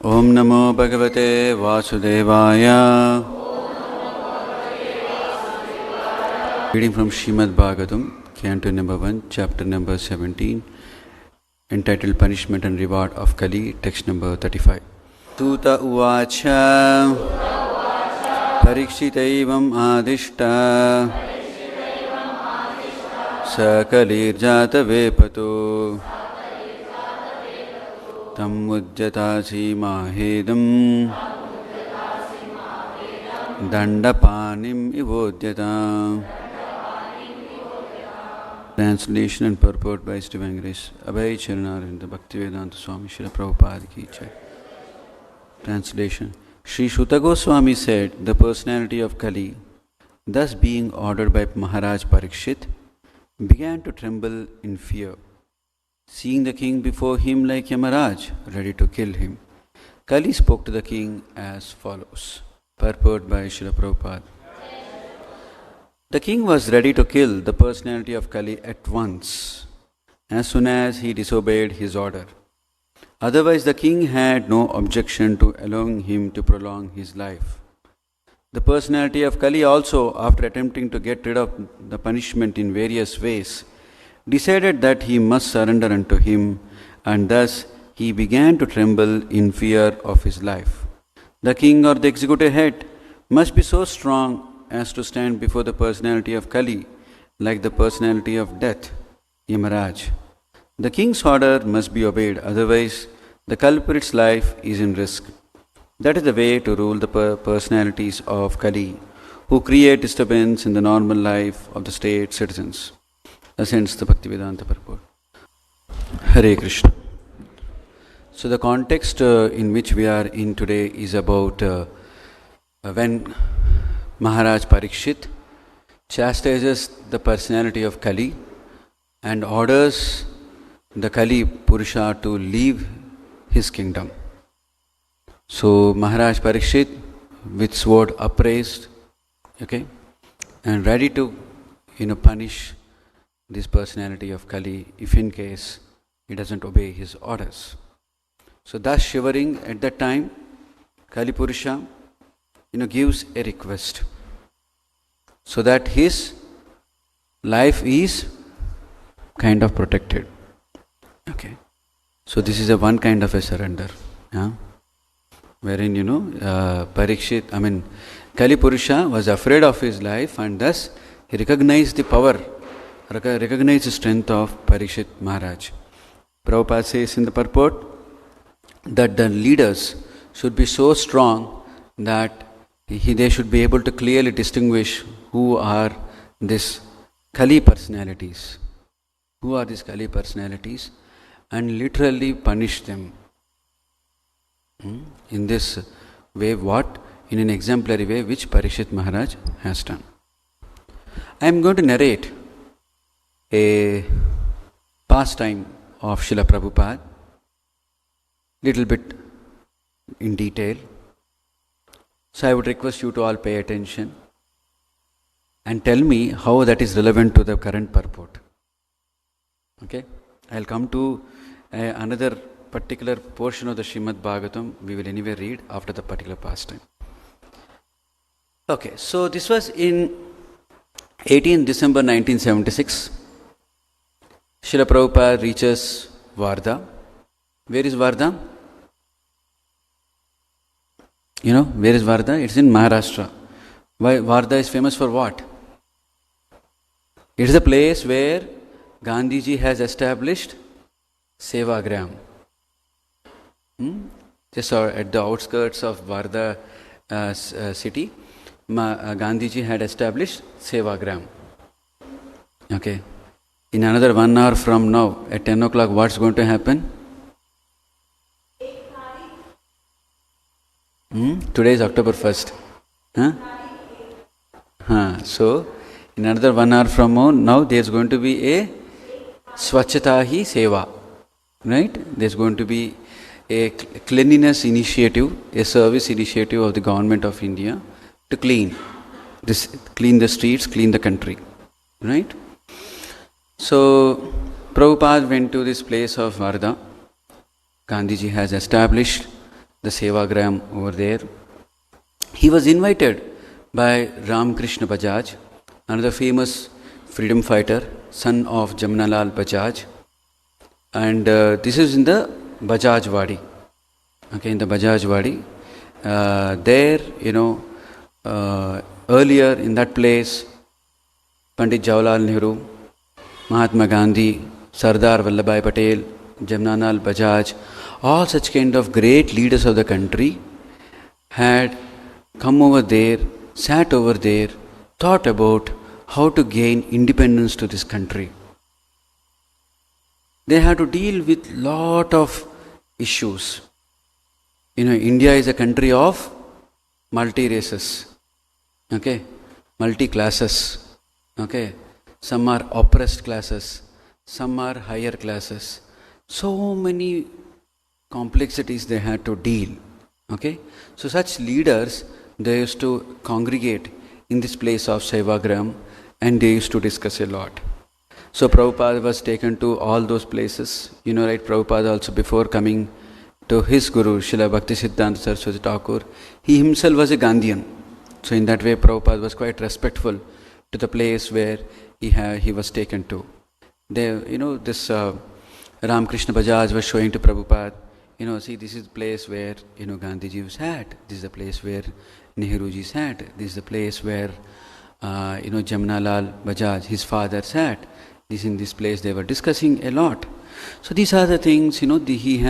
Om Namo Bhagavate Vasudevaya. Reading from Srimad Bhagavatam, Canto number 1, chapter number 17, entitled Punishment and Reward of Kali, text number 35. Tuta uvacha Parikshitaivam adishta Sakalir jata vepato Tam ujjatasi mahedam Dandapanim ivodhyata. Translation and purport by His Divine Grace Abhay Charanarvinda Bhaktivedanta Swami Srila Prabhupada ki jai. Translation. Sri Shuta Goswami said, the personality of Kali, thus being ordered by Maharaj Parikshit, began to tremble in fear, seeing the king before him like Yamaraj, ready to kill him. Kali spoke to the king as follows. Purport by Srila Prabhupada. The king was ready to kill the personality of Kali at once, as soon as he disobeyed his order. Otherwise, the king had no objection to allowing him to prolong his life. The personality of Kali also, after attempting to get rid of the punishment in various ways, decided that he must surrender unto him, and thus he began to tremble in fear of his life. The king or the executive head must be so strong as to stand before the personality of Kali, like the personality of death, Yamaraj. The king's order must be obeyed, otherwise the culprit's life is in risk. That is the way to rule the personalities of Kali, who create disturbance in the normal life of the state citizens. Thus ends the Bhaktivedanta purport. Hare Krishna. So the context in which we are in today is about when Maharaj Parikshit chastises the personality of Kali and orders the Kali Purusha to leave his kingdom. So Maharaj Parikshit, with sword upraised, and ready to punish this personality of Kali if in case he doesn't obey his orders. So thus shivering at that time, Kali Purusha gives a request so that his life is kind of protected. So this is a one kind of a surrender, wherein Parikshit, Kali Purusha was afraid of his life, and thus he recognized the power, recognized the strength of Parikshit Maharaj. Prabhupada says in the purport that the leaders should be so strong that they should be able to clearly distinguish who are these Kali personalities. Who are these Kali personalities? And literally punish them. In this way, what? In an exemplary way, which Parikshit Maharaj has done. I am going to narrate a pastime of Srila Prabhupada, little bit in detail. So I would request you to all pay attention and tell me how that is relevant to the current purport. I'll come to another particular portion of the Srimad Bhagavatam we will anyway read after the particular pastime. So this was in 18 December 1976. Srila Prabhupada reaches Wardha. Where is Wardha? Where is Wardha? It's in Maharashtra. Why Wardha is famous for what? It is a place where Gandhiji has established Sevagram. Just at the outskirts of Wardha city, Gandhiji had established Sevagram. In another 1 hour from now, at 10 o'clock, what's going to happen? Today is October 1st. So, in another 1 hour from now, there's going to be a Swachhata Hi Seva. There's going to be a cleanliness initiative, a service initiative of the government of India to clean the streets, clean the country. So, Prabhupada went to this place of Wardha. Gandhiji has established the Sevagram over there. He was invited by Ramakrishna Bajaj, another famous freedom fighter, son of Jamnalal Bajaj. And this is in the Bajaj Wadi. Okay, in the Bajaj Wadi. There, earlier in that place, Pandit Jawaharlal Nehru, Mahatma Gandhi, Sardar Vallabha Patel, Jamnalal Bajaj, all such kind of great leaders of the country had come over there, sat over there, thought about how to gain independence to this country. They had to deal with lot of issues. India is a country of multi-races, okay, multi-classes, okay. Some are oppressed classes, some are higher classes. So many complexities they had to deal, okay. So such leaders, they used to congregate in this place of Sevagram and they used to discuss a lot. So Prabhupada was taken to all those places. Right, Prabhupada also before coming to his guru, Srila Bhaktivedanta Saraswati Thakur, he himself was a Gandhian. So in that way, Prabhupada was quite respectful to the place where he was taken to. There, this Ramakrishna Bajaj was showing to Prabhupada, see, this is the place where, Gandhiji was at. This is the place where Nehruji sat. This is the place where, Jamnalal Bajaj, his father, sat. In this place they were discussing a lot. So these are the things, he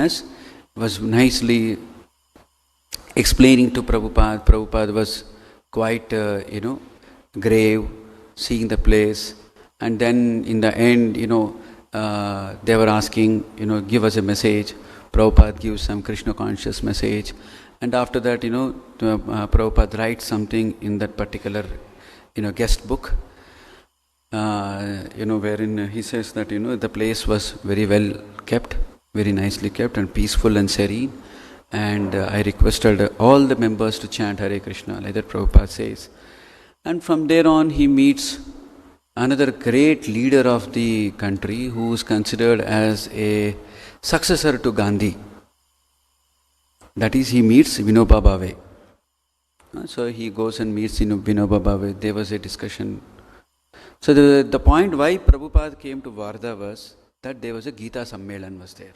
was nicely explaining to Prabhupada. Prabhupada was quite, grave, seeing the place. And then in the end, they were asking, give us a message. Prabhupada gives some Krishna conscious message. And after that, Prabhupada writes something in that particular, guest book, wherein he says that, the place was very well kept, very nicely kept and peaceful and serene. And I requested all the members to chant Hare Krishna, like that Prabhupada says. And from there on, he meets another great leader of the country who is considered as a successor to Gandhi. That is, he meets Vinoba Bhave. So he goes and meets Vinoba Bhave. There was a discussion. So the point why Prabhupada came to Varda was that there was a Gita Sammelan was there,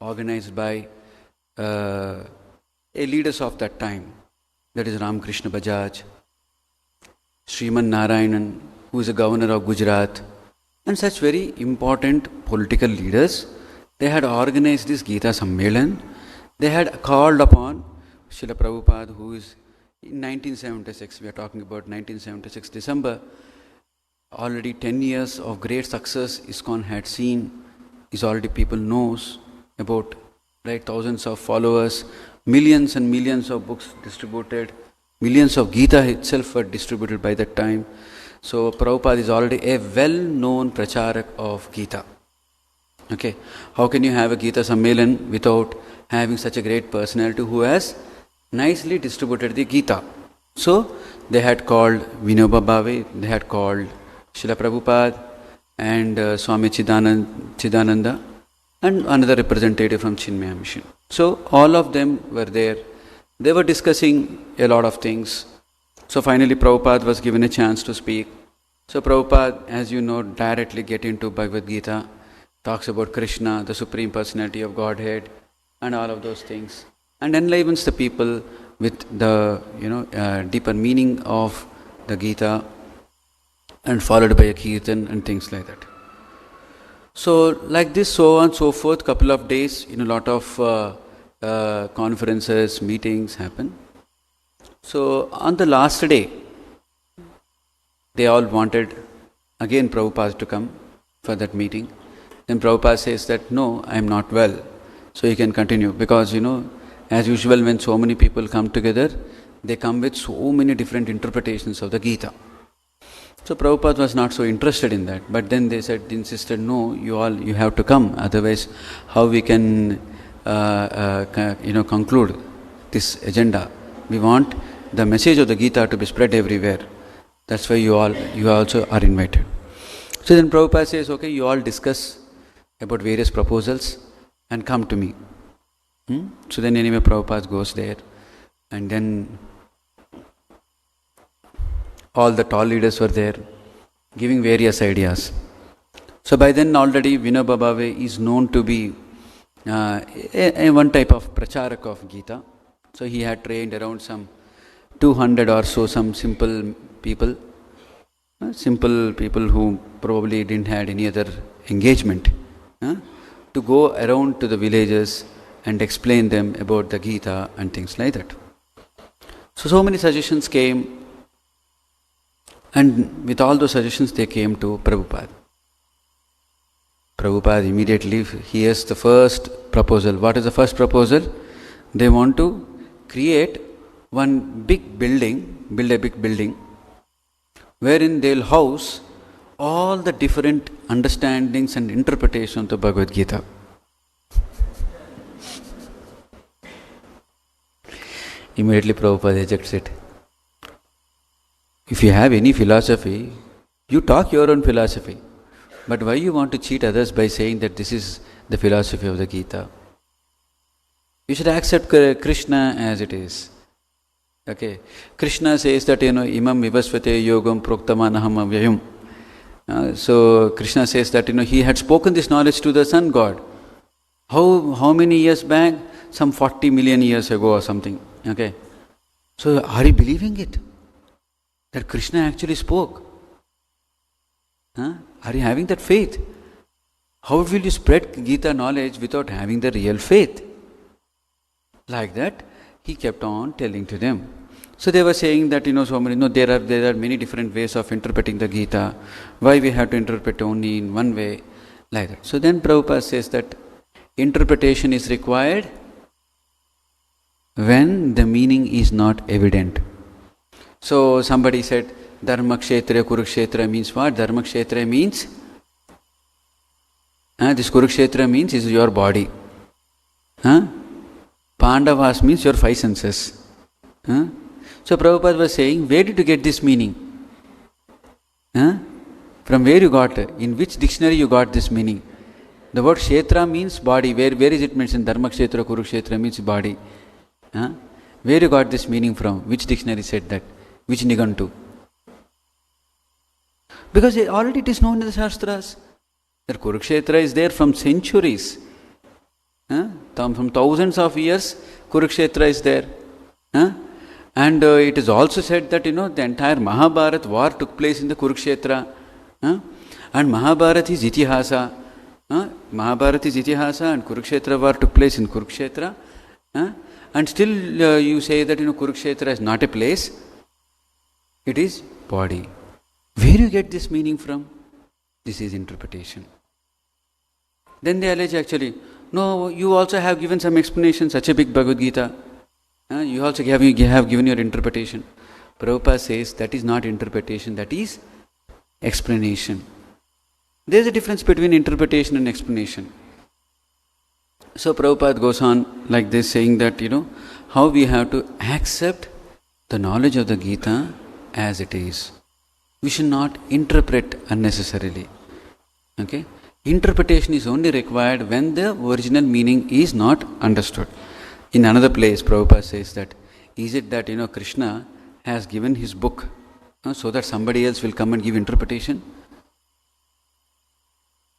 organized by a leaders of that time. That is Ramakrishna Bajaj, Sriman Narayanan, who is a governor of Gujarat, and such very important political leaders. They had organized this Gita Sammelan. They had called upon Srila Prabhupada, who is in 1976, we are talking about 1976 December, already 10 years of great success ISKCON had seen, is already people knows about, right, thousands of followers, millions and millions of books distributed, millions of Gita itself were distributed by that time. So Prabhupada is already a well-known pracharak of Gita. Okay, how can you have a Gita Sammelan without having such a great personality who has nicely distributed the Gita? So they had called Vinoba Bhave, they had called Srila Prabhupada and Swami Chidananda and another representative from Chinmaya Mission. So all of them were there. They were discussing a lot of things. So finally Prabhupada was given a chance to speak. So Prabhupada, as you know, directly get into Bhagavad Gita, talks about Krishna, the Supreme Personality of Godhead, and all of those things, and enlivens the people with the deeper meaning of the Gita, and followed by a kirtan and things like that. So like this, so on, so forth, couple of days, a lot of conferences, meetings happen. So on the last day, they all wanted again Prabhupada to come for that meeting. Then Prabhupada says that, no, I am not well, so you can continue. Because, as usual, when so many people come together, they come with so many different interpretations of the Gita. So Prabhupada was not so interested in that. But then they insisted, no, you have to come. Otherwise, how we can, conclude this agenda? We want the message of the Gita to be spread everywhere. That's why you also are invited. So then Prabhupada says, okay, you all discuss about various proposals and come to me. So then anyway Prabhupada goes there, and then all the tall leaders were there giving various ideas. So by then already Vinoba Bhave is known to be one type of pracharak of Gita. So he had trained around some 200 or so some simple people who probably didn't had any other engagement, to go around to the villages and explain them about the Gita and things like that. So many suggestions came, and with all those suggestions they came to Prabhupada. Prabhupada immediately hears the first proposal. What is the first proposal? They want to create one big building, build a big building, wherein they'll house all the different understandings and interpretations of the Bhagavad Gita. Immediately Prabhupada rejects it. If you have any philosophy, you talk your own philosophy. But why you want to cheat others by saying that this is the philosophy of the Gita? You should accept Krishna as it is. Okay, Krishna says that imam vivasvate yogam proktamanaham avyayam. So Krishna says that he had spoken this knowledge to the Sun God. How many years back? Some 40 million years ago or something. Okay, so are you believing it? That Krishna actually spoke? Are you having that faith? How will you spread Gita knowledge without having the real faith? Like that, he kept on telling to them. So they were saying that there are many different ways of interpreting the Gita. Why we have to interpret only in one way? Like that. So then Prabhupada says that interpretation is required when the meaning is not evident. So somebody said, Dharma Kshetra, Kurukshetra means what? Dharma Kshetra means, this Kurukshetra means is your body. Pandavas means your five senses. So Prabhupada was saying, where did you get this meaning? From where you got it? In which dictionary you got this meaning? The word Kshetra means body. Where is it mentioned? Dharma Kshetra, Kurukshetra means body. Where you got this meaning from? Which dictionary said that? Which Nigantu? Because already it is known in the Shastras that Kurukshetra is there from centuries. From thousands of years, Kurukshetra is there. And it is also said that the entire Mahabharata war took place in the Kurukshetra. And Mahabharata is Itihasa. Mahabharata is Itihasa and Kurukshetra war took place in Kurukshetra. And still you say that Kurukshetra is not a place, it is body. Where do you get this meaning from? This is interpretation. Then they allege actually, no, you also have given some explanation, such a big Bhagavad Gita. You also have given your interpretation. Prabhupada says that is not interpretation, that is explanation. There is a difference between interpretation and explanation. So Prabhupada goes on like this, saying that, how we have to accept the knowledge of the Gita as it is. We should not interpret unnecessarily. Okay? Interpretation is only required when the original meaning is not understood. In another place, Prabhupada says that, is it that, Krishna has given his book so that somebody else will come and give interpretation?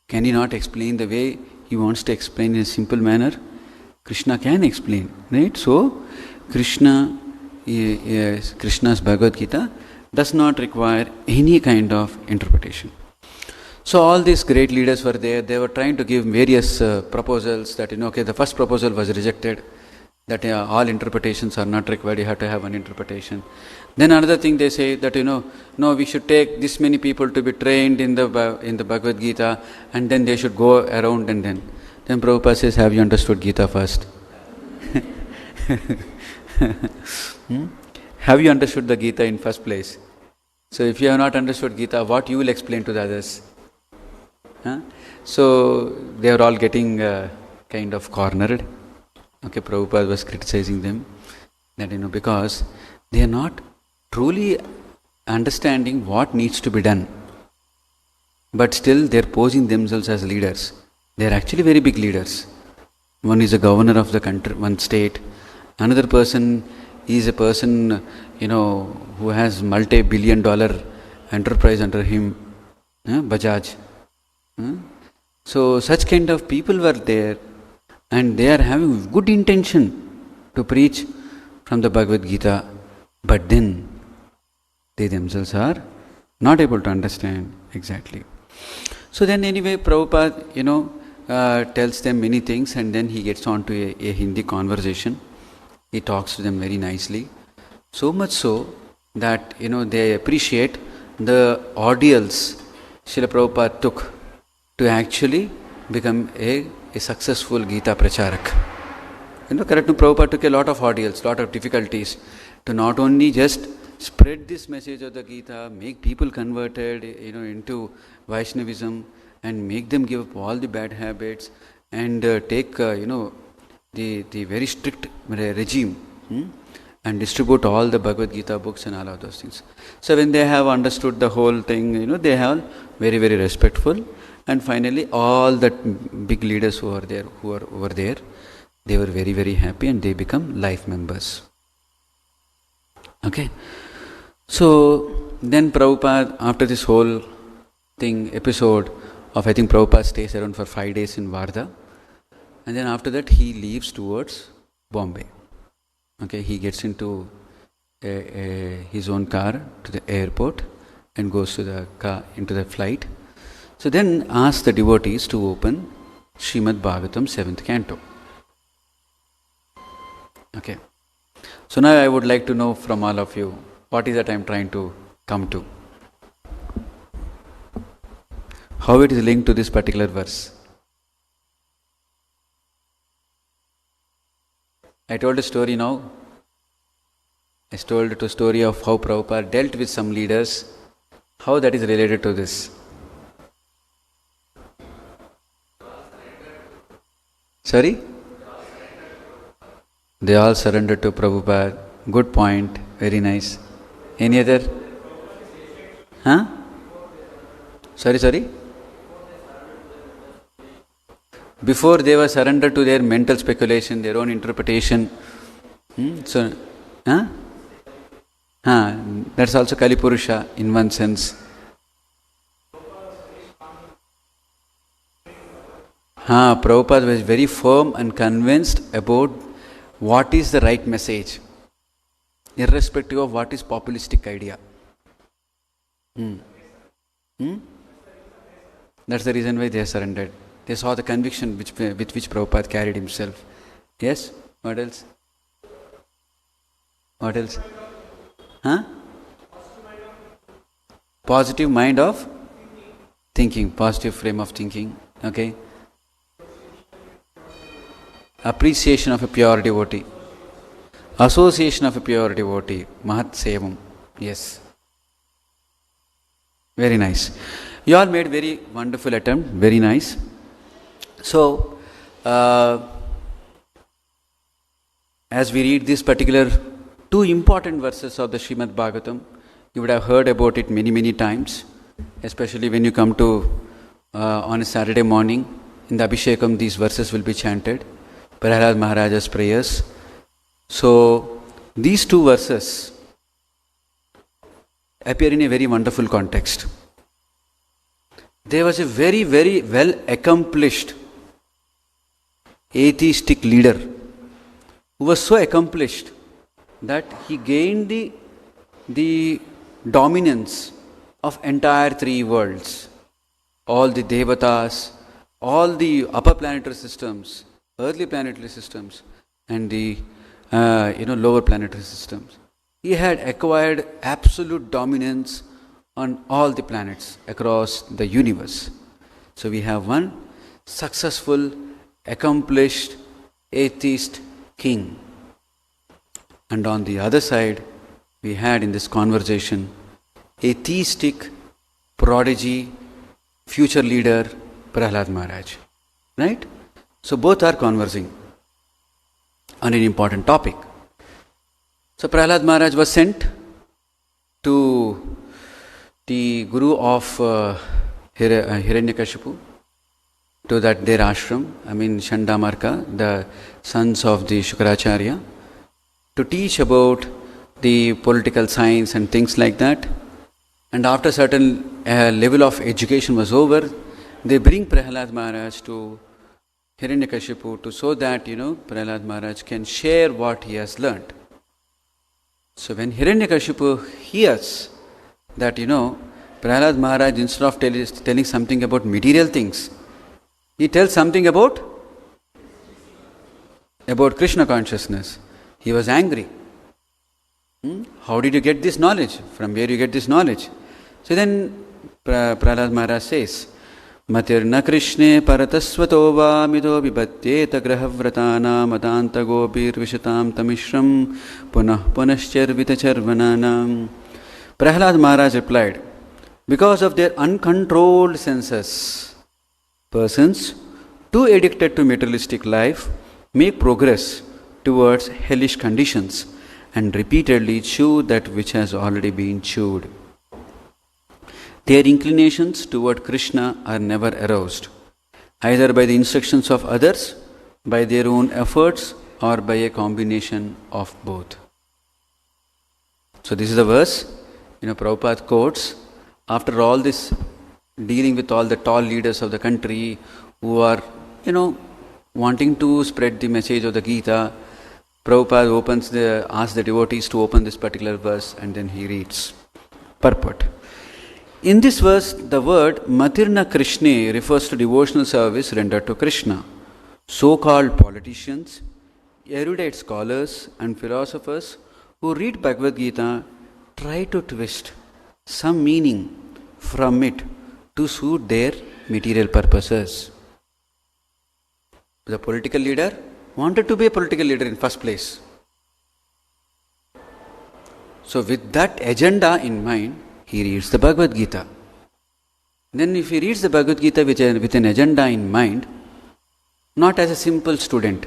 Can he not explain the way he wants to explain in a simple manner? Krishna can explain, right? So, Krishna's Bhagavad Gita does not require any kind of interpretation. So all these great leaders were there. They were trying to give various proposals that, the first proposal was rejected, that all interpretations are not required, you have to have one interpretation. Then another thing they say that, no, we should take this many people to be trained in the Bhagavad Gita, and then they should go around and then. Then Prabhupada says, have you understood Gita first? Have you understood the Gita in first place? So if you have not understood Gita, what you will explain to the others? So they are all getting kind of cornered. Okay, Prabhupada was criticizing them that because they are not truly understanding what needs to be done, but still they are posing themselves as leaders. They are actually very big leaders. One is a governor of the country, one state. Another person is a person, who has multi-billion-dollar enterprise under him, Bajaj. So such kind of people were there, and they are having good intention to preach from the Bhagavad Gita, but then they themselves are not able to understand exactly. So then anyway, Prabhupada, tells them many things, and then he gets on to a Hindi conversation. He talks to them very nicely. So much so that, they appreciate the ordeals Srila Prabhupada took to actually become a successful Gita Pracharak. Correct, Prabhupada took a lot of ordeals, lot of difficulties to not only just spread this message of the Gita, make people converted, into Vaishnavism, and make them give up all the bad habits, and take, the very strict regime, and distribute all the Bhagavad Gita books and all of those things. So when they have understood the whole thing, they are very, very respectful. And finally, all the big leaders who are over there, they were very, very happy, and they become life members. Okay. So then Prabhupada, after this whole episode of, I think Prabhupada stays around for 5 days in Varda, and then after that he leaves towards Bombay. Okay, he gets into his own car to the airport and goes to the car into the flight. So then asks the devotees to open Srimad Bhagavatam 7th canto. Okay. So now I would like to know from all of you, what is that I am trying to come to? How it is linked to this particular verse? I told a story now. I told a story of how Prabhupada dealt with some leaders, how that is related to this. Sorry? They all surrendered to Prabhupada. Good point. Very nice. Any other? Huh? Sorry? Before they were surrendered to their mental speculation, their own interpretation. That's also Kali Purusha in one sense. Prabhupada was very firm and convinced about what is the right message, irrespective of what is populistic idea. That's the reason why they surrendered. They saw the conviction with which Prabhupada carried himself. Yes? What else? Positive mind of thinking, positive frame of thinking. Okay? Appreciation of a pure devotee. Association of a pure devotee. Mahat Sevam. Yes. Very nice. You all made very wonderful attempt. Very nice. So, as we read this particular 2 important verses of the Srimad Bhagavatam, you would have heard about it many, many times, especially when you come to on a Saturday morning. In the Abhishekam, these verses will be chanted. Prahlad Maharaja's prayers. So, these 2 verses appear in a very wonderful context. There was a very, very well accomplished atheistic leader who was so accomplished that he gained the dominance of entire 3 worlds. All the devatas, all the upper planetary systems, earthly planetary systems, and the lower planetary systems. He had acquired absolute dominance on all the planets across the universe. So we have one successful, accomplished atheist king. And on the other side, we had in this conversation a theistic prodigy, future leader, Prahlad Maharaj. Right? So both are conversing on an important topic. So Prahlad Maharaj was sent to the guru of Hiranyakashipu to that their ashram, Chandamarka, the sons of the Shukracharya, to teach about the political science and things like that. And after certain level of education was over, they bring Prahlad Maharaj to Hiranyakashipu so that, Prahlad Maharaj can share what he has learnt. So when Hiranyakashipu hears that, Prahlad Maharaj, instead of telling something about material things, he tells something about Krishna consciousness. He was angry. How did you get this knowledge? From where you get this knowledge? So then Prahlad Maharaj says, Matirna Krishne paratasvato va mido vibatyeta grahavratana madanta gopir vishatam tamishram punah punashchervita charvananam. Prahlad Maharaj replied, because of their uncontrolled senses, persons too addicted to materialistic life make progress towards hellish conditions and repeatedly chew that which has already been chewed. Their inclinations toward Krishna are never aroused, either by the instructions of others, by their own efforts, or by a combination of both. So this is the verse, Prabhupada quotes, after all this dealing with all the tall leaders of the country who are, wanting to spread the message of the Gita, Prabhupada asks the devotees to open this particular verse and then he reads. Purport. In this verse, the word Matirna Krishne refers to devotional service rendered to Krishna. So-called politicians, erudite scholars and philosophers who read Bhagavad Gita try to twist some meaning from it to suit their material purposes. The political leader wanted to be a political leader in first place. So with that agenda in mind, he reads the Bhagavad Gita. Then if he reads the Bhagavad Gita with an agenda in mind, not as a simple student.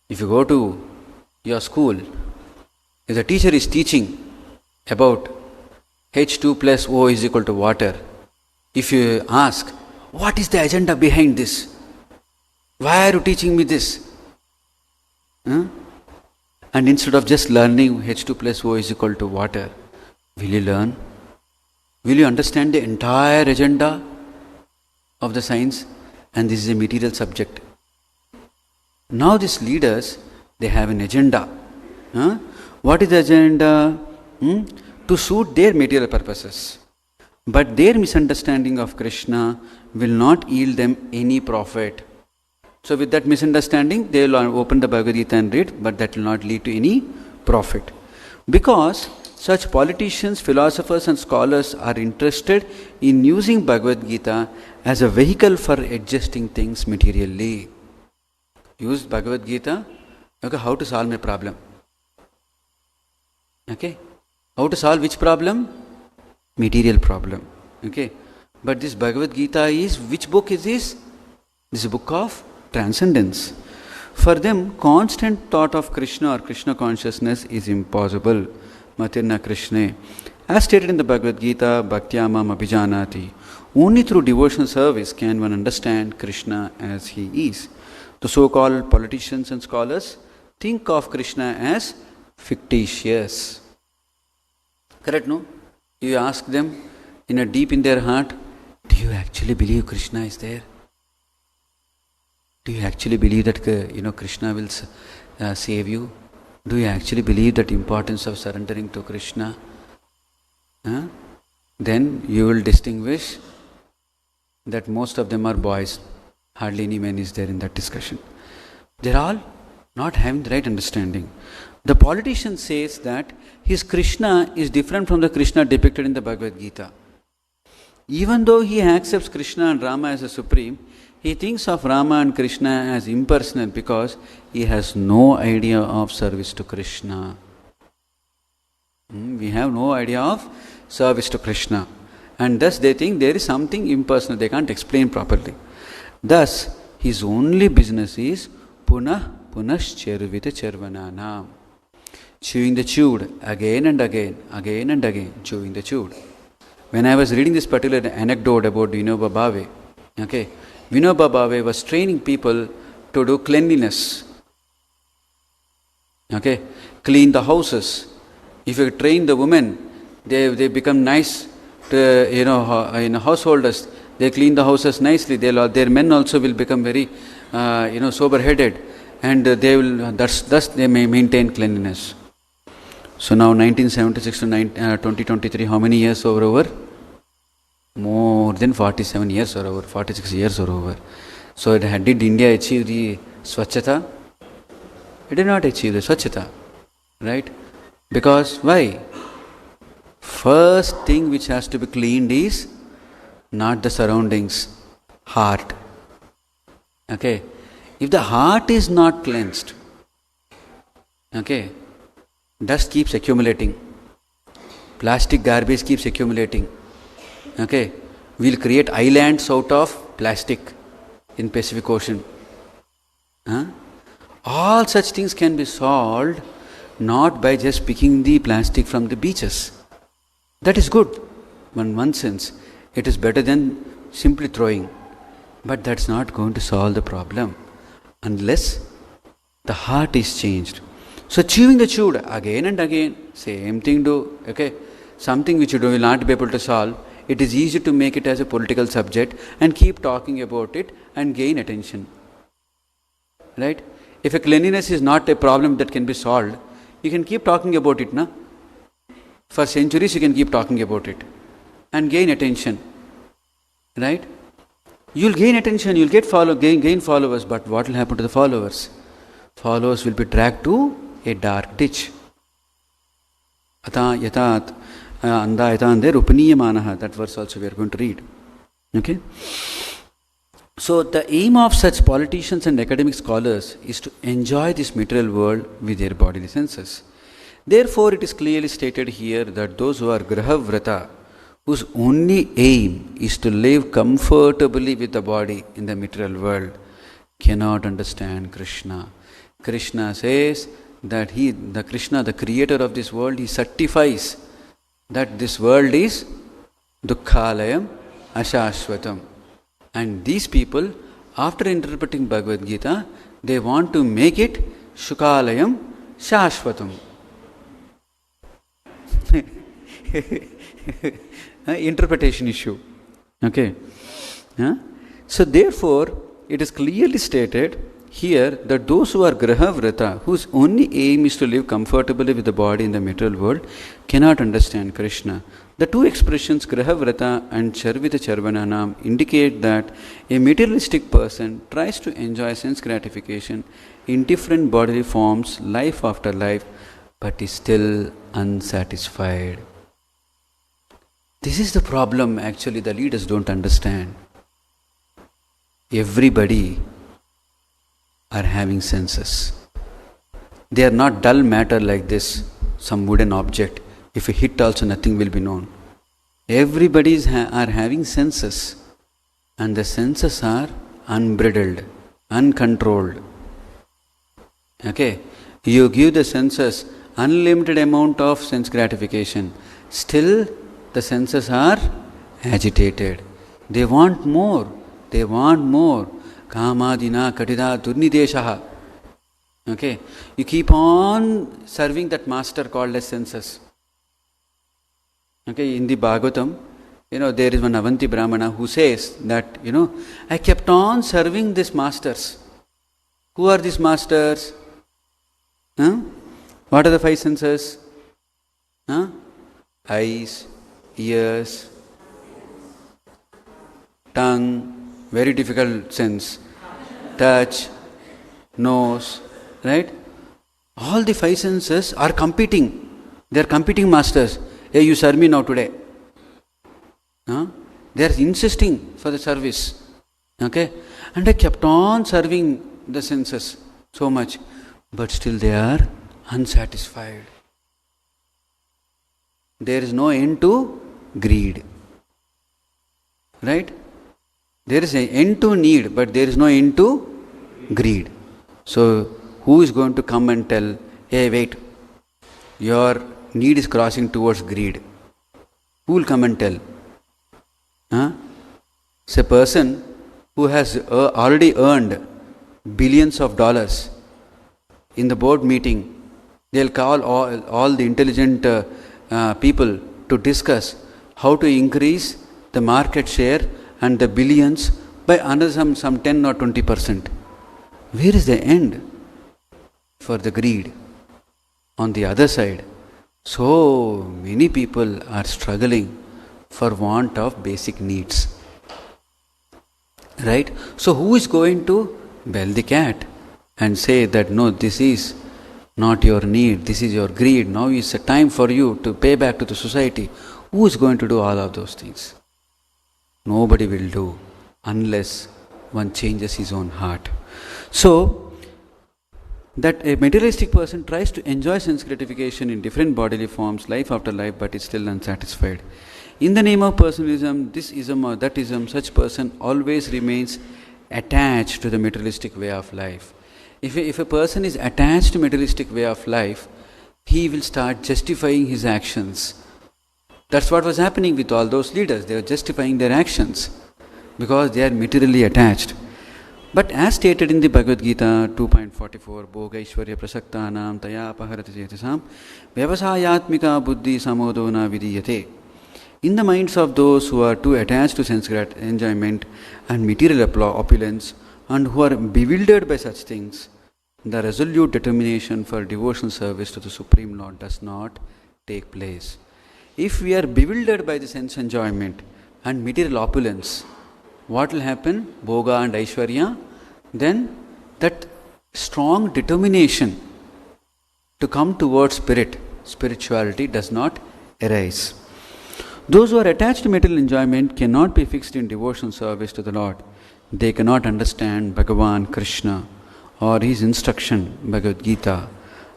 If you go to your school, if the teacher is teaching about H2 plus O is equal to water, if you ask, what is the agenda behind this? Why are you teaching me this? And instead of just learning H2 plus O is equal to water, will you learn? Will you understand the entire agenda of the science? And this is a material subject. Now these leaders, they have an agenda. What is the agenda? To suit their material purposes. But their misunderstanding of Krishna will not yield them any profit. So with that misunderstanding, they will open the Bhagavad Gita and read, but that will not lead to any profit. Because such politicians, philosophers and scholars are interested in using Bhagavad Gita as a vehicle for adjusting things materially. Use Bhagavad Gita, how to solve my problem. How to solve which problem? Material problem. But this Bhagavad Gita is, which book is this? This is a book of transcendence. For them, constant thought of Krishna or Krishna consciousness is impossible. Matirna Krishna. As stated in the Bhagavad Gita, Bhaktyamam Abhijanati. Only through devotional service can one understand Krishna as he is. The so-called politicians and scholars think of Krishna as fictitious. Correct, no? You ask them deep in their heart, do you actually believe Krishna is there? Do you actually believe that Krishna will save you? Do you actually believe that importance of surrendering to Krishna? Then you will distinguish that most of them are boys. Hardly any man is there in that discussion. They're all not having the right understanding. The politician says that his Krishna is different from the Krishna depicted in the Bhagavad Gita. Even though he accepts Krishna and Rama as a supreme, he thinks of Rama and Krishna as impersonal because he has no idea of service to Krishna. We have no idea of service to Krishna. And thus they think there is something impersonal, they can't explain properly. Thus, his only business is punascharvita charvananam. Chewing the chewed again and again, chewing the chewed. When I was reading this particular anecdote about Vinoba Bhave, Vinoba Bhave was training people to do cleanliness. Okay, clean the houses. If you train the women, they become nice to, householders. They clean the houses nicely. Their men also will become very sober-headed, and they will thus they may maintain cleanliness. So now 1976 to 2023, how many years over? More than 47 years or over, 46 years or over. So did India achieve the Swachhata? It did not achieve the Swachhata, right? Because why? First thing which has to be cleaned is not the surroundings, heart. Okay, if the heart is not cleansed, okay, dust keeps accumulating, plastic garbage keeps accumulating. Okay, we'll create islands out of plastic in Pacific Ocean. All such things can be solved not by just picking the plastic from the beaches. That is good. In one sense, it is better than simply throwing. But that's not going to solve the problem unless the heart is changed. So chewing the chewed again and again, same thing do. Okay, something which you will not be able to solve. It is easy to make it as a political subject and keep talking about it and gain attention. Right? If a cleanliness is not a problem that can be solved, you can keep talking about it, na? For centuries you can keep talking about it and gain attention. Right? You'll gain attention, you'll gain followers, but what will happen to the followers? Followers will be dragged to a dark ditch. Ata yatat anda yatande rupaniyamanaha. That verse also we are going to read. Okay? So the aim of such politicians and academic scholars is to enjoy this material world with their bodily senses. Therefore, it is clearly stated here that those who are grahavrata, whose only aim is to live comfortably with the body in the material world, cannot understand Krishna. Krishna says that Krishna, the creator of this world, he certifies that this world is dukkhalayam ashashvatam. And these people, after interpreting Bhagavad Gita, they want to make it shukalayam shashvatam. Interpretation issue. Okay. So therefore, it is clearly stated here that those who are grahavrata, whose only aim is to live comfortably with the body in the material world, cannot understand Krishna. The two expressions grahavrata and charvita charvananam indicate that a materialistic person tries to enjoy sense gratification in different bodily forms, life after life, but is still unsatisfied. This is the problem actually the leaders don't understand. Everybody are having senses. They are not dull matter like this, some wooden object. If you hit also nothing will be known. Everybody are having senses, and the senses are unbridled, uncontrolled. Okay, you give the senses unlimited amount of sense gratification, still the senses are agitated. They want more. They want more. Kamadina katida durnideshaha. Okay, you keep on serving that master called as senses. Okay, in the Bhagavatam, there is one Avanti Brahmana who says that, I kept on serving these masters. Who are these masters? What are the five senses? Eyes, ears, tongue, very difficult sense, touch, nose, right? All the five senses are competing. They are competing masters. Hey, you serve me now today. They are insisting for the service. Okay? And I kept on serving the senses so much, but still they are unsatisfied. There is no end to greed. Right? There is an end to need, but there is no end to greed. So, who is going to come and tell, hey, wait, your need is crossing towards greed? Who will come and tell? So, a person who has already earned billions of dollars, in the board meeting, they'll call all the intelligent people to discuss how to increase the market share and the billions by another some 10 or 20%. Where is the end for the greed? On the other side, so many people are struggling for want of basic needs. Right? So who is going to bell the cat and say that no, this is not your need, this is your greed, now is a time for you to pay back to the society? Who is going to do all of those things? Nobody will do unless one changes his own heart. So, that a materialistic person tries to enjoy sense gratification in different bodily forms, life after life, but is still unsatisfied. In the name of personalism, this ism or that ism, such person always remains attached to the materialistic way of life. If a person is attached to materialistic way of life, he will start justifying his actions. That's what was happening with all those leaders. They were justifying their actions because they are materially attached. But as stated in the Bhagavad Gita 2.44, Bhoga Ishwarya Prasaktanam Taya Apaharati Chetasam Vyavasayatmika Buddhi Samodona Vidiyate. In the minds of those who are too attached to sense enjoyment and material opulence and who are bewildered by such things, the resolute determination for devotional service to the Supreme Lord does not take place. If we are bewildered by the sense enjoyment and material opulence, what will happen? Bhoga and Aishwarya, then that strong determination to come towards spirituality does not arise. Those who are attached to material enjoyment cannot be fixed in devotional service to the Lord. They cannot understand Bhagavan Krishna or his instruction, Bhagavad Gita,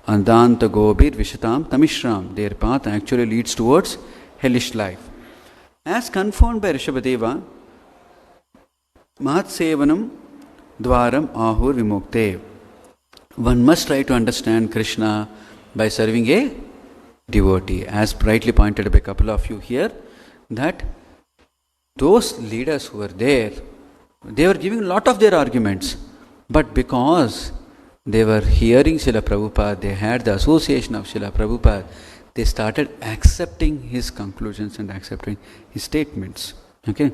Andanta Gobir Vishatam Tamishram. Their path actually leads towards hellish life. As confirmed by Rishabhadeva, Mahatsevanam Dwaram Ahur Vimukte. One must try to understand Krishna by serving a devotee. As rightly pointed out by a couple of you here, that those leaders who were there, they were giving a lot of their arguments, but because they were hearing Srila Prabhupada, they had the association of Srila Prabhupada, they started accepting his conclusions and accepting his statements. Okay?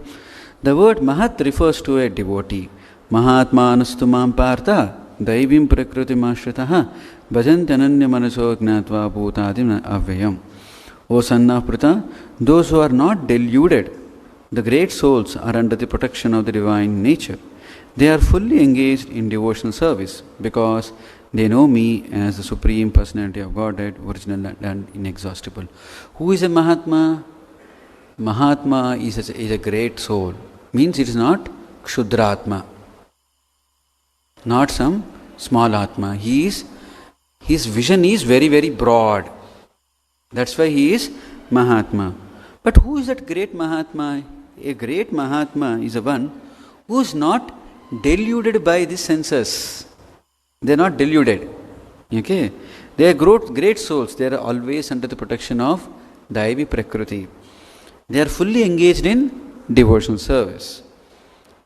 The word Mahat refers to a devotee. Mahatma anustumam partha daivim prakriti mashritaha bhajantananya manaso gnatva bhutadim avyayam. O son of Pritha, those who are not deluded, the great souls, are under the protection of the divine nature. They are fully engaged in devotional service because they know me as the Supreme Personality of Godhead, original and inexhaustible. Who is a Mahatma? Mahatma is a great soul. Means it is not Kshudraatma, not some small Atma. His vision is very, very broad. That's why he is Mahatma. But who is that great Mahatma? A great Mahatma is a one who is not deluded by the senses. They are not deluded. Okay? They are great souls. They are always under the protection of Daivi Prakriti. They are fully engaged in devotional service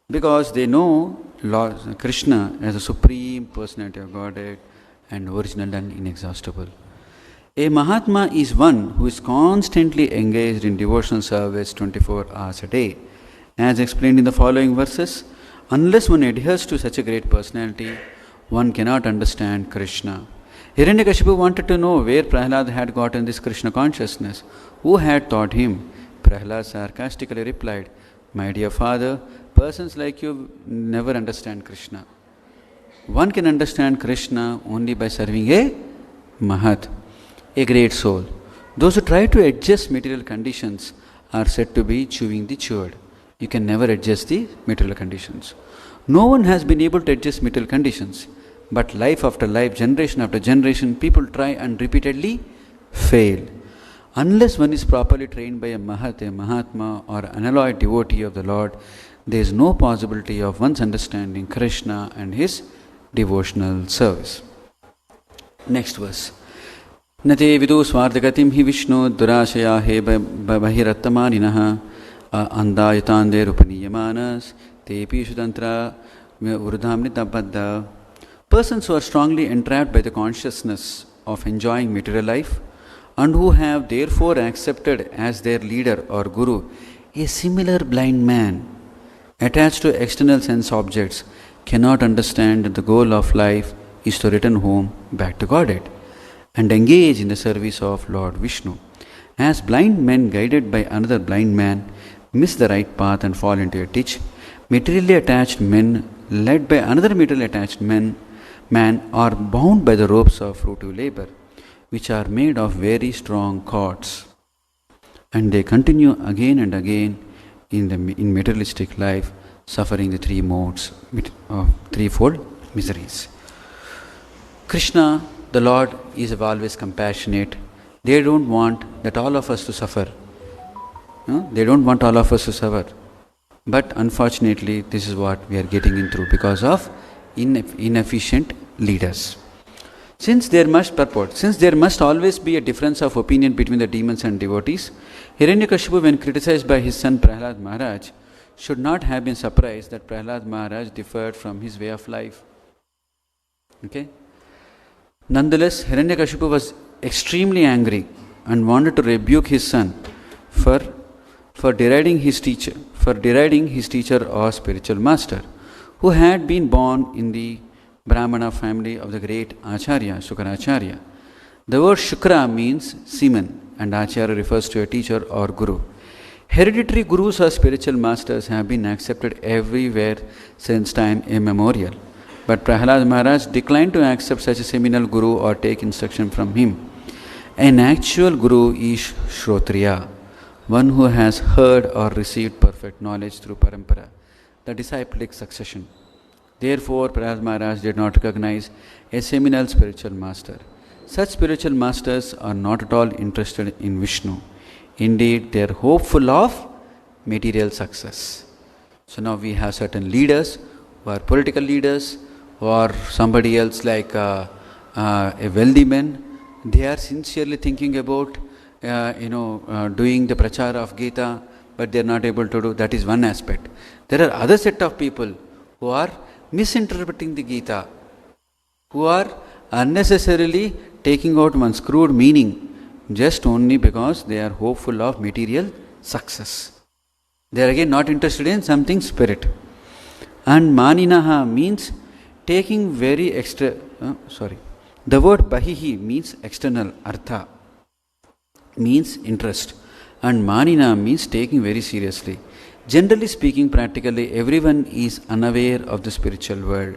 because they know Lord Krishna as the Supreme Personality of Godhead and original and inexhaustible. A Mahatma is one who is constantly engaged in devotional service 24 hours a day. As explained in the following verses, unless one adheres to such a great personality, one cannot understand Krishna. Hiranyakashipu wanted to know where Prahlad had gotten this Krishna consciousness. Who had taught him? Prahlad sarcastically replied, "My dear father, persons like you never understand Krishna. One can understand Krishna only by serving a Mahat, a great soul. Those who try to adjust material conditions are said to be chewing the chewed. You can never adjust the material conditions. No one has been able to adjust material conditions, but life after life, generation after generation, people try and repeatedly fail. Unless one is properly trained by a Mahat, a Mahatma, or unalloyed devotee of the Lord, there is no possibility of one's understanding Krishna and his devotional service." Next verse. Nate vidu swardagatim hi Vishnu durashaya he bahirattamaninaha andayatande rupaniyamanas tepi shutantra urudhamni tapadda. Persons who are strongly entrapped by the consciousness of enjoying material life and who have therefore accepted as their leader or guru a similar blind man attached to external sense objects cannot understand that the goal of life is to return home back to Godhead and engage in the service of Lord Vishnu. As blind men guided by another blind man miss the right path and fall into a ditch, materially attached men led by another materially attached man are bound by the ropes of fruitive labor, which are made of very strong cords, and they continue again and again in materialistic life, suffering the three modes of threefold miseries. Krishna, the Lord, is always compassionate. They don't want that all of us to suffer. No? They don't want all of us to suffer. But unfortunately, this is what we are getting in through because of inefficient leaders. Since there must always be a difference of opinion between the demons and devotees, Hiranyakashipu, when criticized by his son Prahlad Maharaj, should not have been surprised that Prahlad Maharaj differed from his way of life. Okay? Nonetheless, Hiranyakashipu was extremely angry and wanted to rebuke his son for deriding his teacher or spiritual master, who had been born in the Brahmana family of the great Acharya, Shukracharya. The word Shukra means semen and Acharya refers to a teacher or guru. Hereditary gurus or spiritual masters have been accepted everywhere since time immemorial. But Prahlad Maharaj declined to accept such a seminal guru or take instruction from him. An actual guru is Shrotriya, one who has heard or received perfect knowledge through parampara, the disciplic succession. Therefore, Prahlad Maharaj did not recognize a seminal spiritual master. Such spiritual masters are not at all interested in Vishnu. Indeed, they are hopeful of material success. So now we have certain leaders who are political leaders or somebody else like a wealthy man. They are sincerely thinking about doing the prachara of Gita, but they are not able to do. That is one aspect. There are other set of people who are misinterpreting the Gita, who are unnecessarily taking out one screwed meaning just only because they are hopeful of material success. They are again not interested in something spirit. And maninaha means taking very extra, the word bahihi means external, artha means interest, and manina means taking very seriously. Generally speaking, practically everyone is unaware of the spiritual world.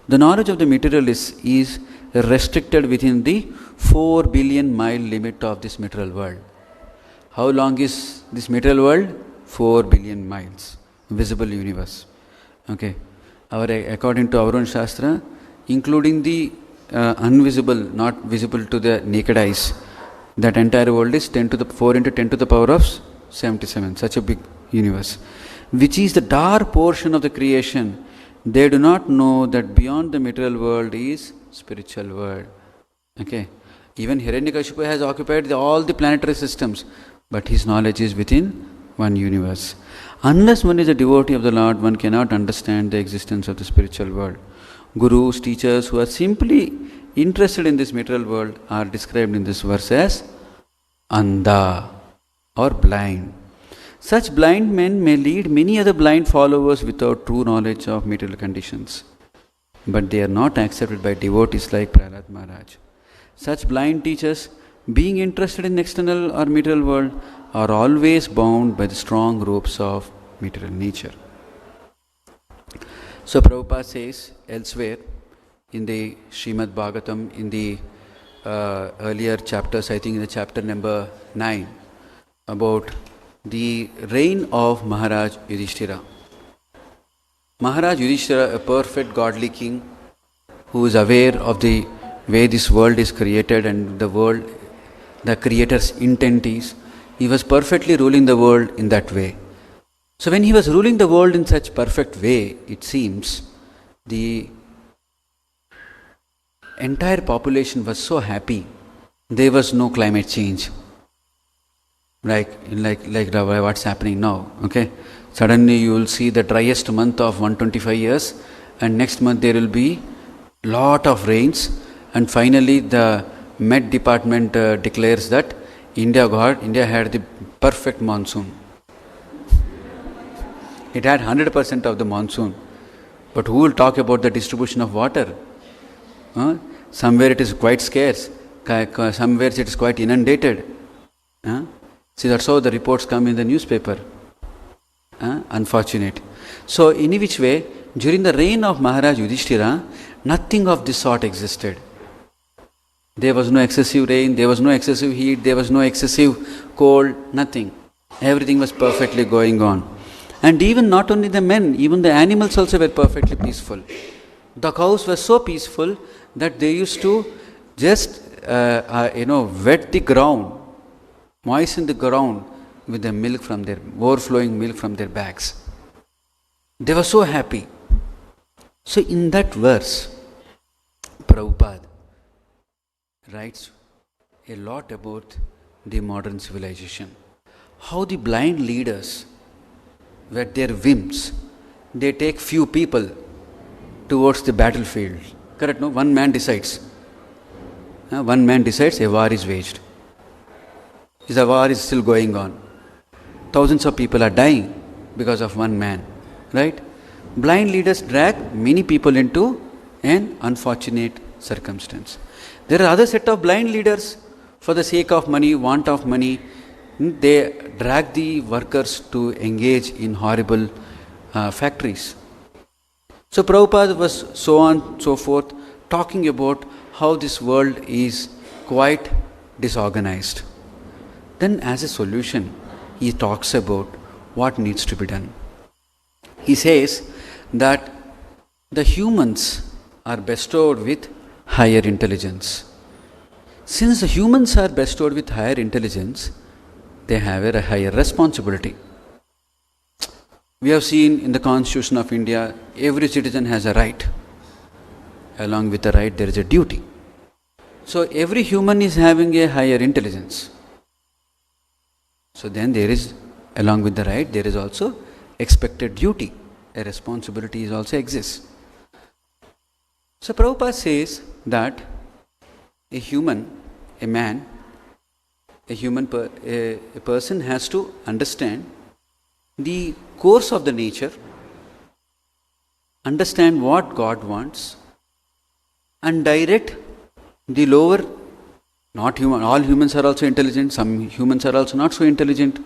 The knowledge of the materialist is restricted within the 4 billion mile limit of this material world. How long is this material world? 4 billion miles, visible universe. Okay. According to our own Shastra, including the invisible, not visible to the naked eyes, that entire world is 4 into 10 to the power of 77, such a big universe, which is the dark portion of the creation. They do not know that beyond the material world is spiritual world. Okay. Even Hiranyakashipu has occupied all the planetary systems, but his knowledge is within one universe. Unless one is a devotee of the Lord, one cannot understand the existence of the spiritual world. Gurus, teachers who are simply interested in this material world are described in this verse as andha or blind. Such blind men may lead many other blind followers without true knowledge of material conditions, but they are not accepted by devotees like Prahlad Maharaj. Such blind teachers, being interested in external or material world, are always bound by the strong ropes of material nature. So Prabhupada says elsewhere in the Srimad Bhagavatam, in the earlier chapters, I think in the chapter number 9, about the reign of Maharaj Yudhishthira. Maharaj Yudhishthira, a perfect godly king who is aware of the way this world is created and the world, the creator's intent is, he was perfectly ruling the world in that way. So when he was ruling the world in such perfect way, it seems the entire population was so happy. There was no climate change, like what's happening now. Okay, Suddenly you will see the driest month of 125 years, and next month there will be lot of rains, and finally the Met department declares that India had the perfect monsoon. It had 100% of the monsoon. But who will talk about the distribution of water? Somewhere it is quite scarce, somewhere it is quite inundated. See, that's how the reports come in the newspaper. Unfortunate. So, in which way, during the reign of Maharaj Yudhishthira, nothing of this sort existed. There was no excessive rain, there was no excessive heat, there was no excessive cold, nothing. Everything was perfectly going on. And even not only the men, even the animals also were perfectly peaceful. The cows were so peaceful that they used to just, wet the ground, moisten the ground with the milk from their, overflowing milk from their backs. They were so happy. So in that verse, Prabhupada writes a lot about the modern civilization. How the blind leaders, with their whims, they take few people towards the battlefield. Correct, no? One man decides. One man decides a war is waged. The war is still going on. Thousands of people are dying because of one man. Right? Blind leaders drag many people into an unfortunate circumstance. There are other set of blind leaders for the sake of money, want of money. They drag the workers to engage in horrible factories. So Prabhupada was so on, so forth, talking about how this world is quite disorganized. Then as a solution, he talks about what needs to be done. He says that the humans are bestowed with higher intelligence. Since the humans are bestowed with higher intelligence, they have a higher responsibility. We have seen in the Constitution of India, every citizen has a right. Along with the right, there is a duty. So every human is having a higher intelligence. So then there is, along with the right, there is also expected duty. A responsibility is also exists. So Prabhupada says that a human, a man, a person has to understand the course of the nature, understand what God wants, and direct the lower, not human, all humans are also intelligent, some humans are also not so intelligent,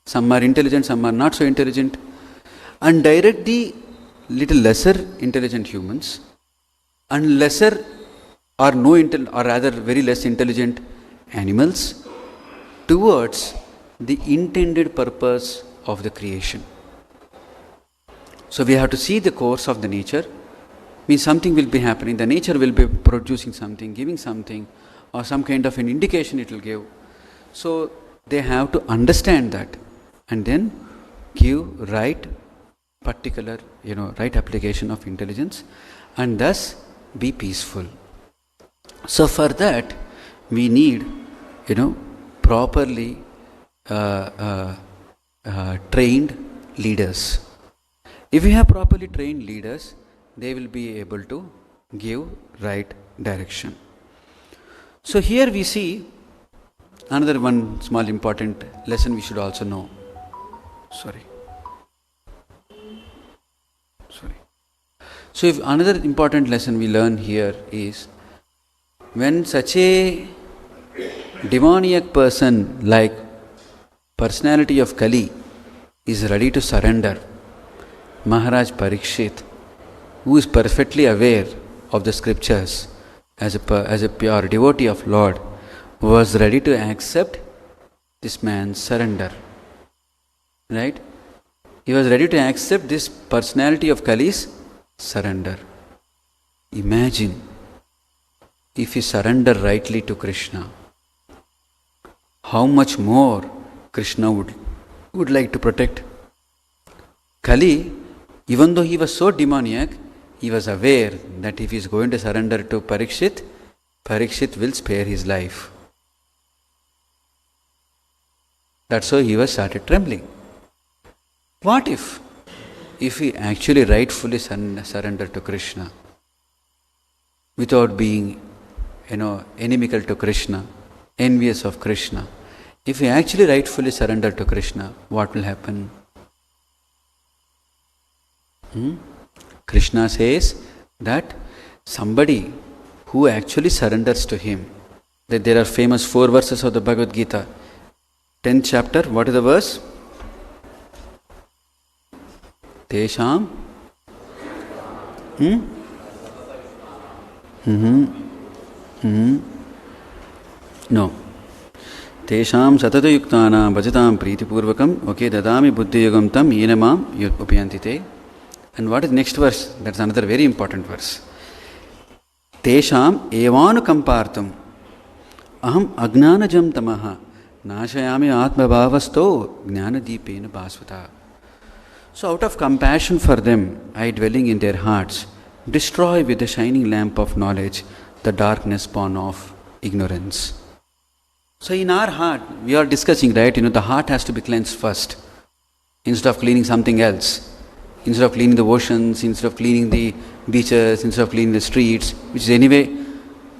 some are intelligent, some are not so intelligent, and direct the little lesser intelligent humans and lesser or no or rather very less intelligent animals towards the intended purpose of the creation. So we have to see the course of the nature, means something will be happening, the nature will be producing something, giving something, or some kind of an indication it will give. So they have to understand that and then give right particular, right application of intelligence and thus be peaceful. So for that we need, properly trained leaders. If we have properly trained leaders, they will be able to give right direction. So here we see another one small important lesson we should also know. So if another important lesson we learn here is, when such a demoniac person like personality of Kali is ready to surrender, Maharaj Parikshit, who is perfectly aware of the scriptures as a pure devotee of Lord, was ready to accept this man's surrender. Right? He was ready to accept this personality of Kali's surrender. Imagine if he surrender rightly to Krishna, how much more Krishna would like to protect. Kali, even though he was so demoniac, he was aware that if he is going to surrender to Parikshit, Parikshit will spare his life. That's why he was started trembling. What if we actually rightfully surrender to Krishna without being, inimical to Krishna, envious of Krishna? If we actually rightfully surrender to Krishna, what will happen? Krishna says that somebody who actually surrenders to him, that there are famous 4 verses of the Bhagavad Gita. 10th chapter, what is the verse? Tesham No. Tesham satatayuktanam bhajatam pritipurvakam dadami buddhiyugam tam yenamam upayantite. And what is the next verse? That's another very important verse. Tesham evanu kampartam aham agnanajam tamaha nashayami atma bhavasto gnanadipena bhasvata. So out of compassion for them, I, dwelling in their hearts, destroy with the shining lamp of knowledge the darkness born of ignorance. So in our heart, we are discussing, right? The heart has to be cleansed first. Instead of cleaning something else. Instead of cleaning the oceans, instead of cleaning the beaches, instead of cleaning the streets, which is anyway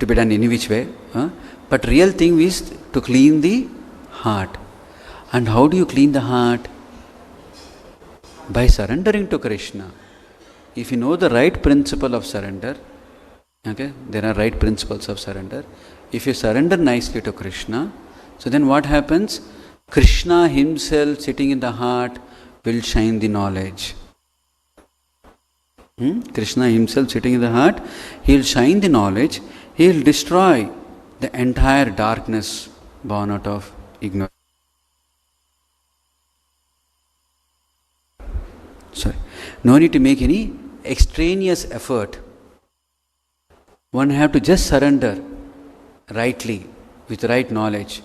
to be done any which way. But real thing is to clean the heart. And how do you clean the heart? By surrendering to Krishna. If you know the right principle of surrender, there are right principles of surrender. If you surrender nicely to Krishna, so then what happens? Krishna himself sitting in the heart will shine the knowledge. Krishna himself sitting in the heart, he will shine the knowledge, he will destroy the entire darkness born out of ignorance. No need to make any extraneous effort. One have to just surrender rightly, with right knowledge,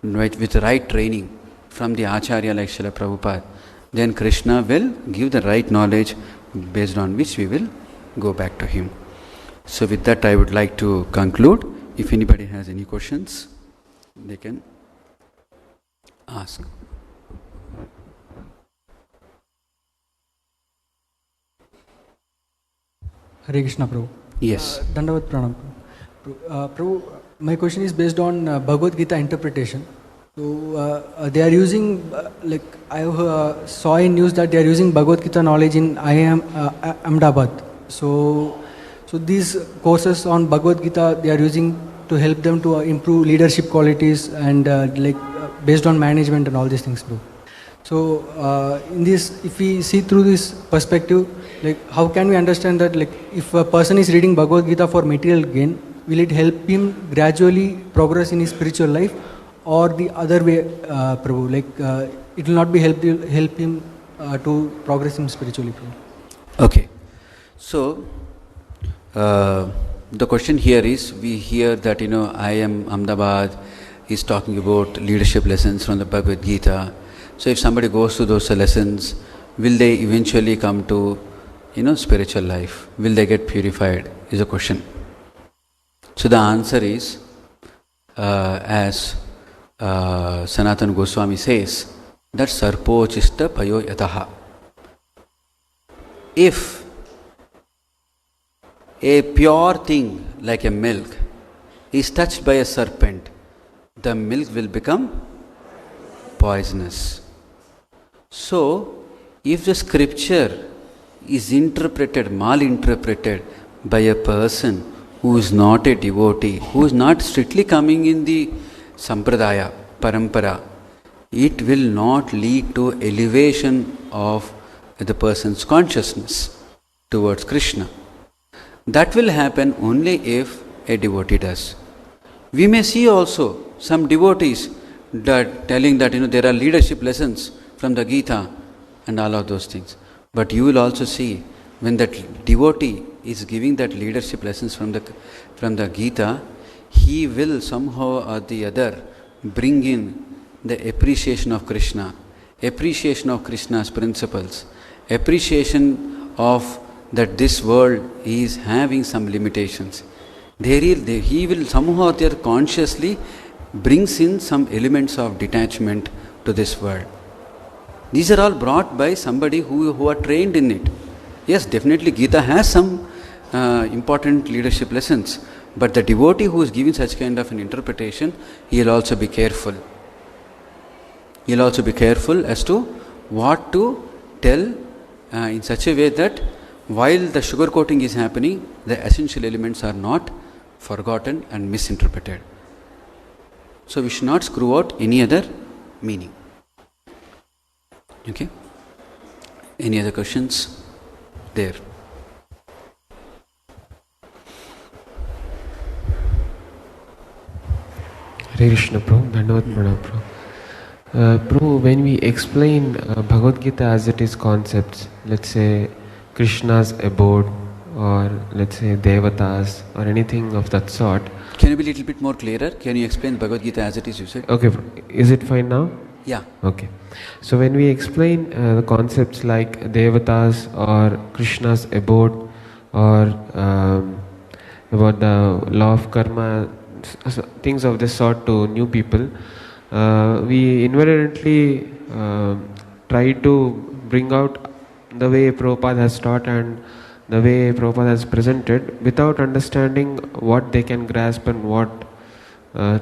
with right training from the Acharya like Srila Prabhupada. Then Krishna will give the right knowledge based on which we will go back to him. So with that I would like to conclude. If anybody has any questions, they can ask. Hare Krishna, Prabhu. Yes. Dandavat Pranam. Prabhu, my question is based on Bhagavad Gita interpretation. So they are using, I saw in news that they are using Bhagavad Gita knowledge in IIM Ahmedabad. So these courses on Bhagavad Gita they are using to help them to improve leadership qualities and based on management and all these things, Prabhu. So in this, if we see through this perspective, how can we understand that if a person is reading Bhagavad Gita for material gain, will it help him gradually progress in his spiritual life, or the other way, Prabhu? It will not be help him to progress him spiritually, Prabhu. Okay. So the question here is, we hear that IIM Ahmedabad is talking about leadership lessons from the Bhagavad Gita. So if somebody goes to those lessons, will they eventually come to spiritual life? Will they get purified? Is a question. So the answer is, as Sanatana Goswami says, that sarpochista payo yataha. If a pure thing like a milk is touched by a serpent, the milk will become poisonous. So, if the scripture is malinterpreted by a person who is not a devotee, who is not strictly coming in the sampradaya, parampara, it will not lead to elevation of the person's consciousness towards Krishna. That will happen only if a devotee does. We may see also some devotees that telling that there are leadership lessons from the Gita and all of those things. But you will also see when that devotee is giving that leadership lessons from the Gita, he will somehow or the other bring in the appreciation of Krishna, appreciation of Krishna's principles, appreciation of that this world is having some limitations. He will somehow or the other consciously brings in some elements of detachment to this world. These are all brought by somebody who are trained in it. Yes, definitely Gita has some important leadership lessons, but the devotee who is giving such kind of an interpretation, he will also be careful. He will also be careful as to what to tell in such a way that while the sugar coating is happening, the essential elements are not forgotten and misinterpreted. So we should not screw out any other meaning. Okay? Any other questions? There. Hare Krishna, Prabhu. Dhanavad Pranam, Prabhu. Prabhu, when we explain Bhagavad Gita as it is concepts, let's say Krishna's abode, or let's say Devatas, or anything of that sort. Can you be a little bit more clearer? Can you explain Bhagavad Gita as it is, you said? Okay, is it fine now? Yeah. Okay. So when we explain the concepts like Devatas or Krishna's abode, or about the law of karma, things of this sort to new people, we inadvertently try to bring out the way Prabhupada has taught and the way Prabhupada has presented without understanding what they can grasp and what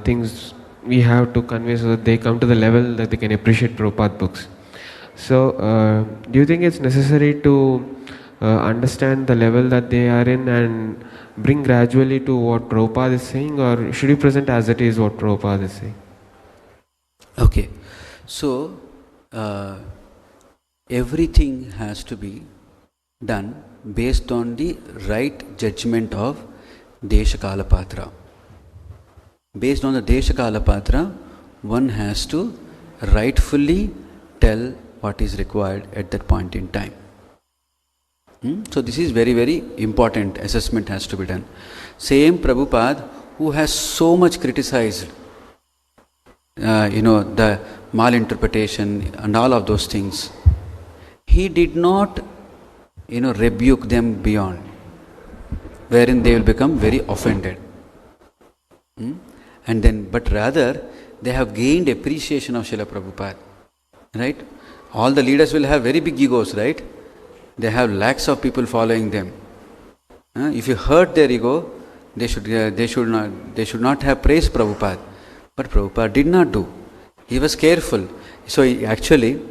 things we have to convey so that they come to the level that they can appreciate Prabhupada books. So, do you think it's necessary to understand the level that they are in and bring gradually to what Prabhupada is saying, or should you present as it is what Prabhupada is saying? Okay. So, everything has to be done based on the right judgment of Desha Kala Patra. Based on the Desha Kala Patra, one has to rightfully tell what is required at that point in time. So this is very, very important. Assessment has to be done. Same Prabhupada, who has so much criticized, the malinterpretation and all of those things, he did not, rebuke them beyond, wherein they will become very offended. And then, but rather, they have gained appreciation of Srila Prabhupada. Right? All the leaders will have very big egos, right? They have lakhs of people following them. If you hurt their ego, they should not have praised Prabhupada. But Prabhupada did not do. He was careful. So actually,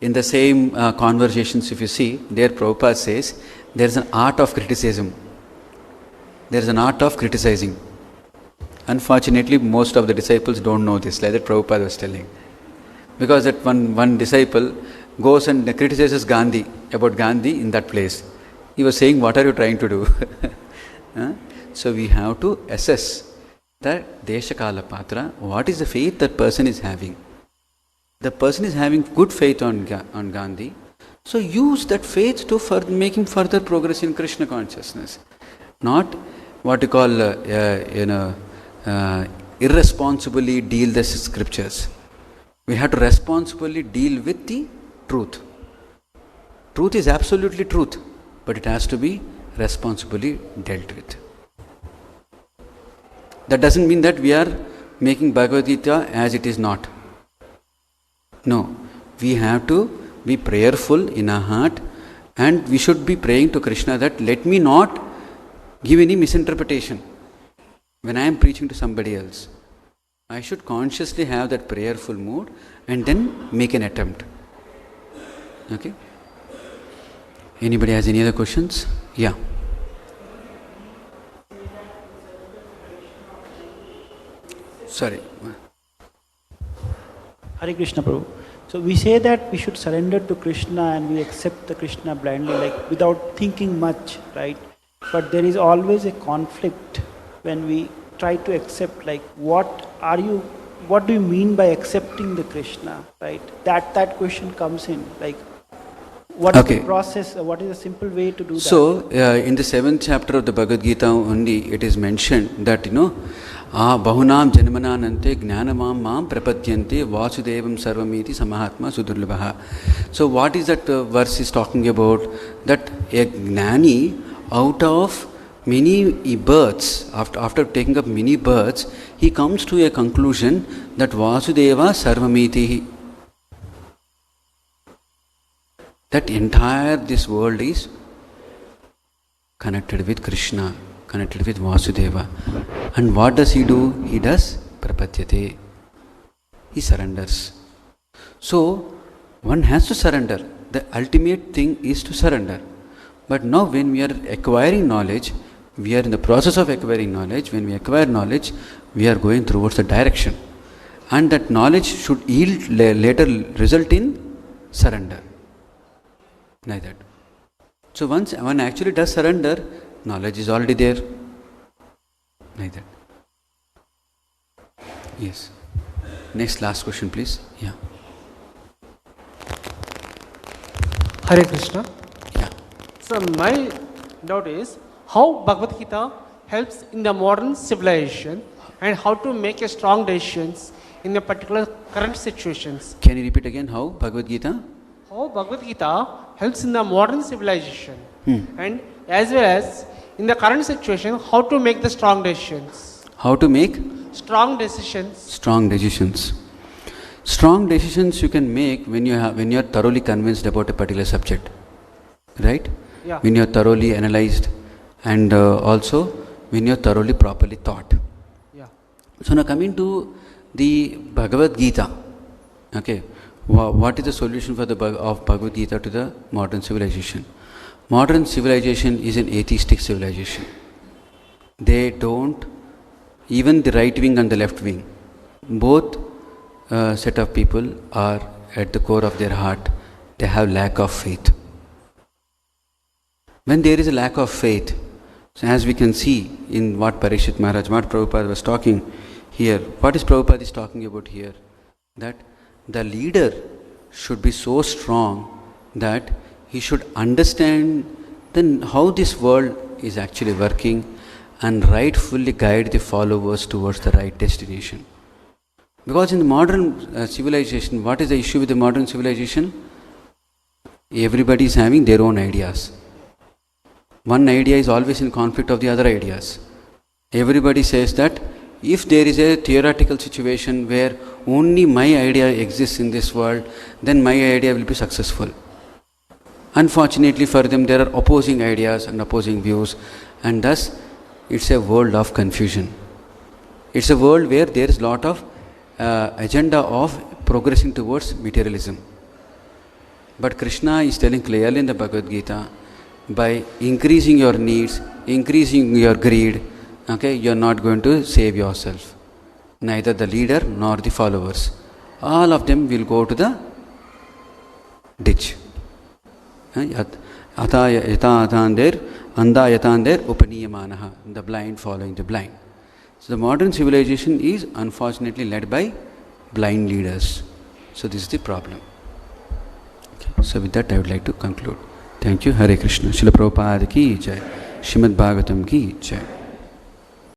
in the same conversations, if you see, there Prabhupada says, there is an art of criticism. There is an art of criticizing. Unfortunately, most of the disciples don't know this, like that Prabhupada was telling. Because that one disciple goes and criticizes Gandhi, about Gandhi in that place. He was saying, what are you trying to do? So we have to assess that Desha Kala Patra, what is the faith that person is having. The person is having good faith on Gandhi, so use that faith to make him further progress in Krishna consciousness. Not what you call, irresponsibly deal the scriptures. We have to responsibly deal with the truth. Truth is absolutely truth, but it has to be responsibly dealt with. That doesn't mean that we are making Bhagavad Gita as it is not. No, we have to be prayerful in our heart, and we should be praying to Krishna that let me not give any misinterpretation when I am preaching to somebody else. I should consciously have that prayerful mood and then make an attempt. Okay? Anybody has any other questions? Yeah. Sorry. Hare Krishna, Prabhu. So we say that we should surrender to Krishna and we accept the Krishna blindly, like without thinking much, right? But there is always a conflict when we try to accept, like what do you mean by accepting the Krishna, right? That question comes in, like what is the process, what is a simple way to do that? So, in the 7th chapter of the Bhagavad Gita only, it is mentioned that, bahunam janmananante jnanamam mam prapadyante vasudevam sarvamiti samahatma sudurlabha. So, what is that verse is talking about? That a gnani out of many births, after taking up many births, he comes to a conclusion that Vasudeva Sarvamiti. That entire this world is connected with Krishna, connected with Vasudeva. And what does he do? He does prapadyate. He surrenders. So, one has to surrender. The ultimate thing is to surrender. But now when we are acquiring knowledge, we are in the process of acquiring knowledge. When we acquire knowledge, we are going towards the direction. And that knowledge should yield later result in surrender. Like that. So once one actually does surrender, knowledge is already there. Like that. Yes. Next, last question, please. Yeah. Hare Krishna. Yeah. So my doubt is how Bhagavad Gita helps in the modern civilization and how to make a strong decisions in a particular current situations. Can you repeat again how Bhagavad Gita? How Bhagavad Gita helps in the modern civilization and as well as in the current situation how to make the strong decisions. How to make Strong decisions. strong decisions. Strong decisions you can make when you are thoroughly convinced about a particular subject, right? Yeah. When you are thoroughly analyzed, and also when you are thoroughly properly thought. Yeah. So now coming to the Bhagavad Gita, okay, what is the solution for of Bhagavad Gita to the modern civilization? Modern civilization is an atheistic civilization. They don't, even the right wing and the left wing, both set of people are at the core of their heart, they have lack of faith. When there is a lack of faith, so as we can see in what Parikshit Maharaj, what Prabhupada was talking here, what is Prabhupada is talking about here? That the leader should be so strong that he should understand then how this world is actually working and rightfully guide the followers towards the right destination. Because in the modern civilization, what is the issue with the modern civilization? Everybody is having their own ideas. One idea is always in conflict of the other ideas. Everybody says that if there is a theoretical situation where only my idea exists in this world, then my idea will be successful. Unfortunately for them, there are opposing ideas and opposing views, and thus it's a world of confusion. It's a world where there is a lot of agenda of progressing towards materialism. But Krishna is telling clearly in the Bhagavad Gita, by increasing your needs, increasing your greed, okay, you are not going to save yourself. Neither the leader nor the followers. All of them will go to the ditch. Ata yatandir, anda yatandir, upaniyamanaha, the blind following the blind. So the modern civilization is unfortunately led by blind leaders. So this is the problem. Okay. So with that I would like to conclude. Thank you. Hare Krishna. Srila Prabhupada ki jai. Srimad Bhagavatam ki jai.